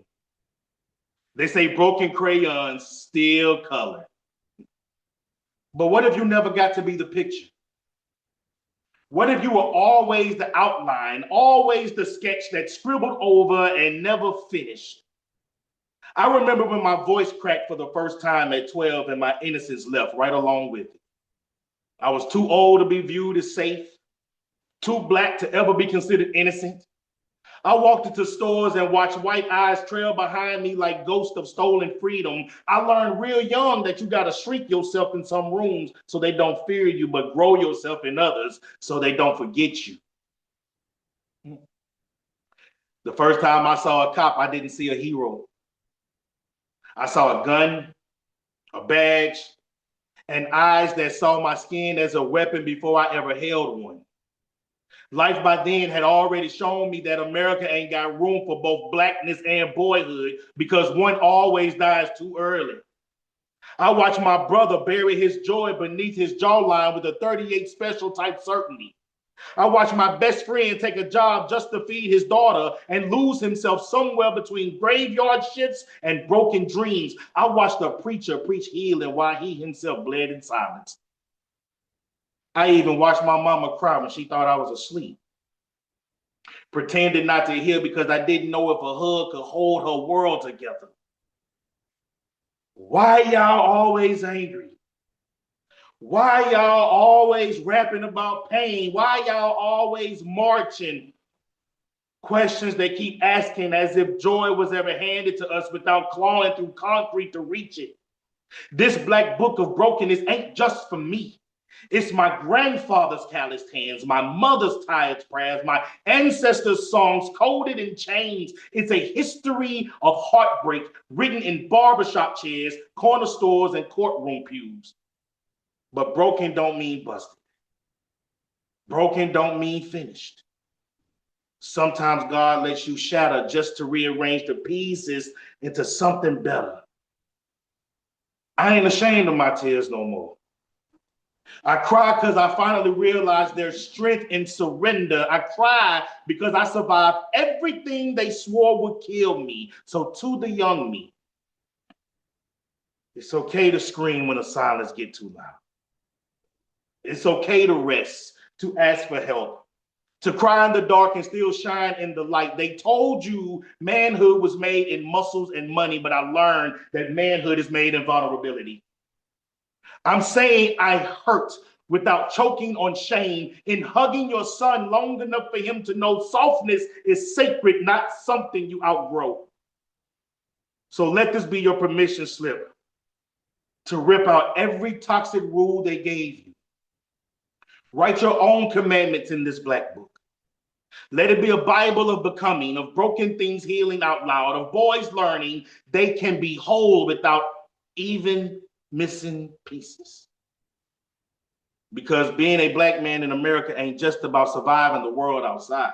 They say broken crayons still color. But what if you never got to be the picture? What if you were always the outline, always the sketch that scribbled over and never finished? I remember when my voice cracked for the first time at 12 and my innocence left right along with it. I was too old to be viewed as safe, too black to ever be considered innocent. I walked into stores and watched white eyes trail behind me like ghosts of stolen freedom. I learned real young that you gotta shrink yourself in some rooms so they don't fear you, but grow yourself in others so they don't forget you. The first time I saw a cop, I didn't see a hero. I saw a gun, a badge, and eyes that saw my skin as a weapon before I ever held one. Life by then had already shown me that America ain't got room for both blackness and boyhood because one always dies too early. I watched my brother bury his joy beneath his jawline with a 38 special type certainty. I watched my best friend take a job just to feed his daughter and lose himself somewhere between graveyard shifts and broken dreams. I watched a preacher preach healing while he himself bled in silence. I even watched my mama cry when she thought I was asleep. Pretended not to hear because I didn't know if a hug could hold her world together. Why y'all always angry? Why y'all always rapping about pain? Why y'all always marching? Questions they keep asking as if joy was ever handed to us without clawing through concrete to reach it. This black book of brokenness ain't just for me. It's my grandfather's calloused hands, my mother's tired prayers, my ancestors' songs coded in chains. It's a history of heartbreak written in barbershop chairs, corner stores, and courtroom pews. But broken don't mean busted. Broken don't mean finished. Sometimes God lets you shatter just to rearrange the pieces into something better. I ain't ashamed of my tears no more. I cry because I finally realized there's strength in surrender. I cry because I survived everything they swore would kill me. So to the young me, it's okay to scream when the silence gets too loud. It's okay to rest, to ask for help, to cry in the dark and still shine in the light. They told you manhood was made in muscles and money, but I learned that manhood is made in vulnerability. I'm saying I hurt without choking on shame, in hugging your son long enough for him to know softness is sacred, not something you outgrow. So let this be your permission slip to rip out every toxic rule they gave you. Write your own commandments in this black book. Let it be a Bible of becoming, of broken things healing out loud, of boys learning they can be whole without even missing pieces. Because being a black man in America ain't just about surviving the world outside.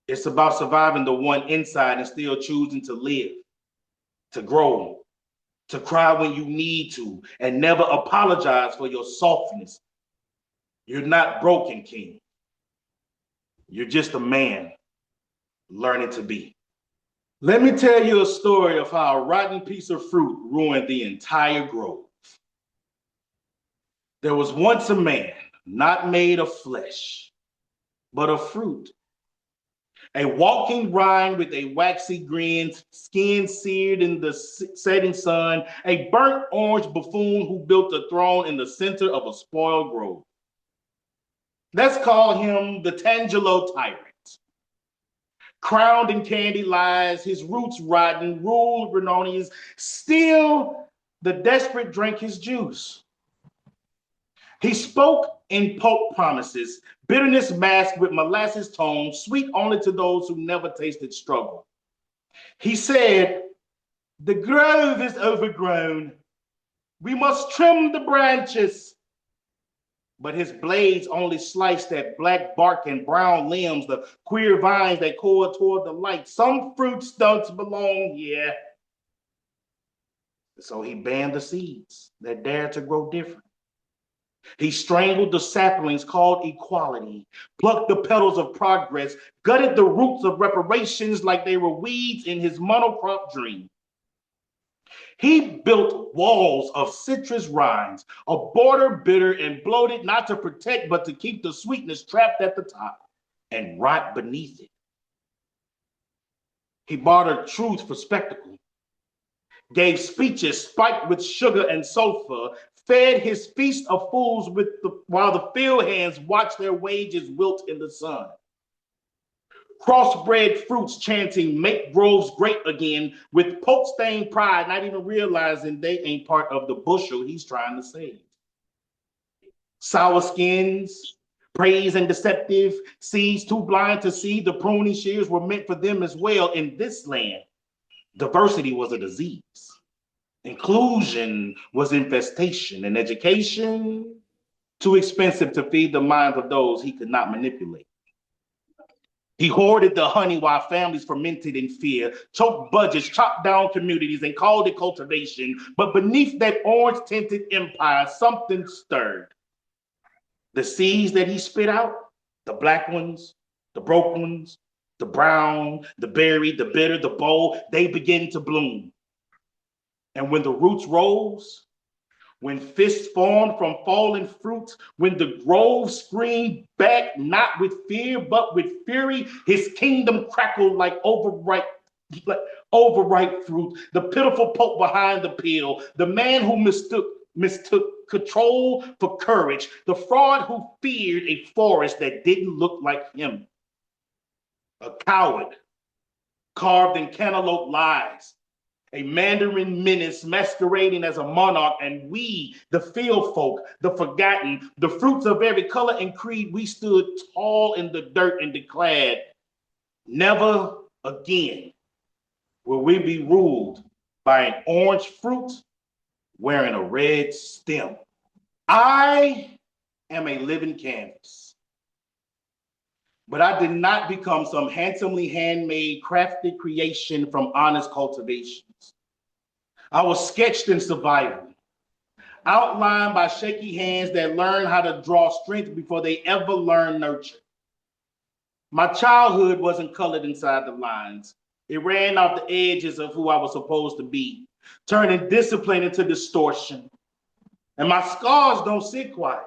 It's about surviving the one inside and still choosing to live, to grow, to cry when you need to, and never apologize for your softness. You're not broken, King. You're just a man learning to be. Let me tell you a story of how a rotten piece of fruit ruined the entire grove. There was once a man, not made of flesh, but of fruit. A walking rind with a waxy grin, skin seared in the setting sun, a burnt orange buffoon who built a throne in the center of a spoiled grove. Let's call him the Tangelo Tyrant. Crowned in candy lies, his roots rotten, ruled Renonians, still the desperate drank his juice. He spoke in pulp promises, bitterness masked with molasses tone, sweet only to those who never tasted struggle. He said, "The grove is overgrown. We must trim the branches." But his blades only sliced that black bark and brown limbs, the queer vines that coiled toward the light. Some fruits don't belong here. So he banned the seeds that dared to grow different. He strangled the saplings called equality, plucked the petals of progress, gutted the roots of reparations like they were weeds in his monocrop dream. He built walls of citrus rinds, a border bitter and bloated, not to protect, but to keep the sweetness trapped at the top and rot beneath it. He bartered truth for spectacle, gave speeches spiked with sugar and sulfur, fed his feast of fools while the field hands watched their wages wilt in the sun. Crossbred fruits chanting, "Make groves great again," with poke-stained pride, not even realizing they ain't part of the bushel he's trying to save. Sour skins, praise and deceptive, seeds too blind to see the pruning shears were meant for them as well. In this land, diversity was a disease. Inclusion was infestation, and education too expensive to feed the minds of those he could not manipulate. He hoarded the honey while families fermented in fear, choked budgets, chopped down communities, and called it cultivation. But beneath that orange-tinted empire, something stirred. The seeds that he spit out, the black ones, the broke ones, the brown, the berry, the bitter, the bold, they began to bloom. And when the roots rose, when fists formed from fallen fruit, when the grove screamed back, not with fear, but with fury, his kingdom crackled like overripe fruit. The pitiful pope behind the peel, the man who mistook control for courage, the fraud who feared a forest that didn't look like him. A coward carved in cantaloupe lies, a Mandarin menace masquerading as a monarch, and we, the field folk, the forgotten, the fruits of every color and creed, we stood tall in the dirt and declared, never again will we be ruled by an orange fruit wearing a red stem. I am a living canvas, but I did not become some handsomely handmade, crafted creation from honest cultivations. I was sketched in survival, outlined by shaky hands that learn how to draw strength before they ever learn nurture. My childhood wasn't colored inside the lines. It ran off the edges of who I was supposed to be, turning discipline into distortion. And my scars don't sit quiet.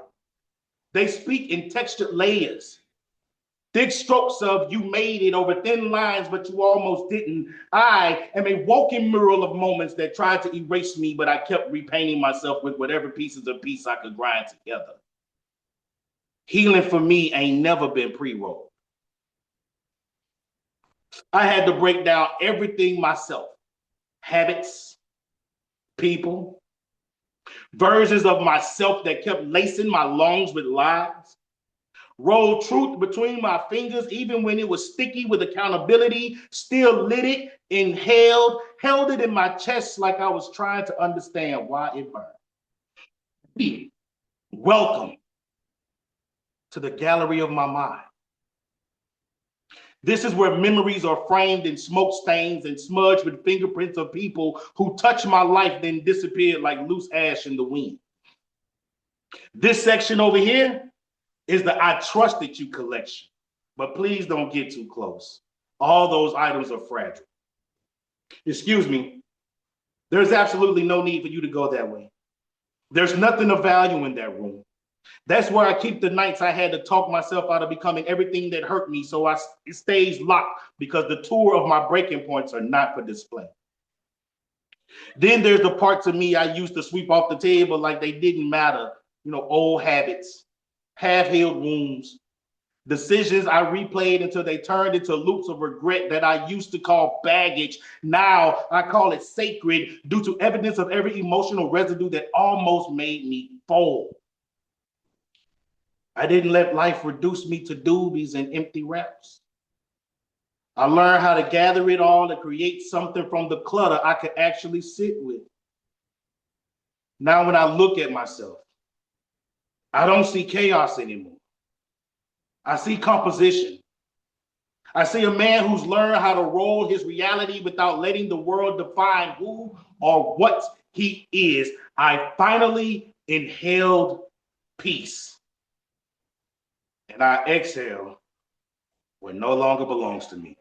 They speak in textured layers. Thick strokes of you made it over thin lines, but you almost didn't. I am a walking mural of moments that tried to erase me, but I kept repainting myself with whatever pieces of peace I could grind together. Healing for me ain't never been pre-rolled. I had to break down everything myself. Habits, people, versions of myself that kept lacing my lungs with lies. Rolled truth between my fingers, even when it was sticky with accountability, still lit it, inhaled, held it in my chest like I was trying to understand why it burned. Welcome to the gallery of my mind. This is where memories are framed in smoke stains and smudged with fingerprints of people who touched my life, then disappeared like loose ash in the wind. This section over here is the I Trusted You collection, but please don't get too close. All those items are fragile. Excuse me, there's absolutely no need for you to go that way. There's nothing of value in that room. That's where I keep the nights I had to talk myself out of becoming everything that hurt me, so it stays locked because the tour of my breaking points are not for display. Then there's the parts of me I used to sweep off the table like they didn't matter, old habits, half-healed wounds, decisions I replayed until they turned into loops of regret that I used to call baggage. Now I call it sacred due to evidence of every emotional residue that almost made me fold. I didn't let life reduce me to doobies and empty wraps. I learned how to gather it all and create something from the clutter I could actually sit with. Now when I look at myself, I don't see chaos anymore. I see composition. I see a man who's learned how to roll his reality without letting the world define who or what he is. I finally inhaled peace. And I exhale what no longer belongs to me.